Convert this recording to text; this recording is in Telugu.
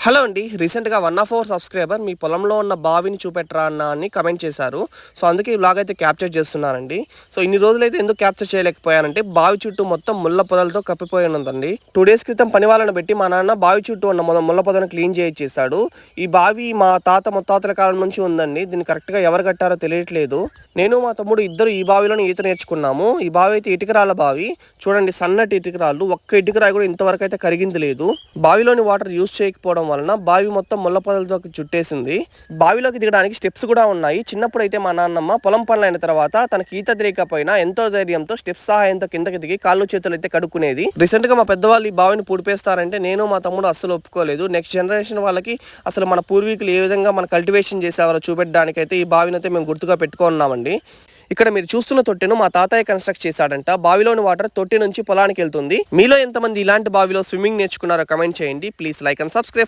హలో అండి. రీసెంట్‌గా వన్ ఆఫ్ అవర్ సబ్స్క్రైబర్ మీ పొలంలో ఉన్న బావిని చూపెట్టరా అన్న అని కమెంట్ చేశారు. సో, అందుకే ఈ వ్లాగ్ అయితే క్యాప్చర్ చేస్తున్నానండి. సో, ఇన్ని రోజులైతే ఎందుకు క్యాప్చర్ చేయలేకపోయానంటే బావి చుట్టూ మొత్తం ముళ్ళ పొదలతో కప్పిపోయి ఉన్నదండి. 2 డేస్ క్రితం పని వాళ్ళని పెట్టి మా నాన్న బావి చుట్టూ ఉన్న ముళ్ళ పొదను క్లీన్ చేయించేశాడు. ఈ బావి మా తాత ముత్తాతల కాలం నుంచి ఉందండి. దీన్ని కరెక్ట్‌గా ఎవరు కట్టారో తెలియట్లేదు. నేను మా తమ్ముడు ఇద్దరు ఈ బావిలోనే ఈత నేర్చుకున్నాము. ఈ బావి అయితే ఇటుకరాళ్ళ బావి. చూడండి, సన్నటి ఇటుకరాళ్ళు. ఒక్క ఇటుకరాయి కూడా ఇంతవరకు అయితే కరిగింది లేదు. బావిలోని వాటర్ యూజ్ చేయకపోవడం వలన బావి మొత్తం ముళ్ళ పొదలతో చుట్టేసింది. బావిలోకి దిగడానికి స్టెప్స్ కూడా ఉన్నాయి. చిన్నప్పుడు అయితే మా నాన్నమ్మ పొలం పనులు అయిన తర్వాత తనకి ఈత తెలియకపోయినా ఎంతో ధైర్యంతో స్టెప్స్ సహాయంతో కిందకి దిగి కాళ్ళు చేతులు అయితే కడుక్కునేది. రీసెంట్ గా మా పెద్దవాళ్ళు ఈ బావిని పూడిపేస్తారంటే నేను మా తమ్ముడు అస్సలు ఒప్పుకోలేదు. నెక్స్ట్ జనరేషన్ వాళ్ళకి అసలు మన పూర్వీకులు ఏ విధంగా మన కల్టివేషన్ చేసేవారో చూపెట్టడానికైతే ఈ బావిని అయితే మేము గుర్తుగా పెట్టుకున్నామండి. ఇక్కడ మీరు చూస్తున్న తొట్టెను మా తాతయ్య కన్స్ట్రక్ట్ చేశాడంట. బావిలోని వాటర్ తొట్టి నుంచి పొలానికి వెళ్తుంది. మీలో ఎంతమంది ఇలాంటి బావిలో స్విమ్మింగ్ నేర్చుకున్నారో కమెంట్ చేయండి. Please like and subscribe.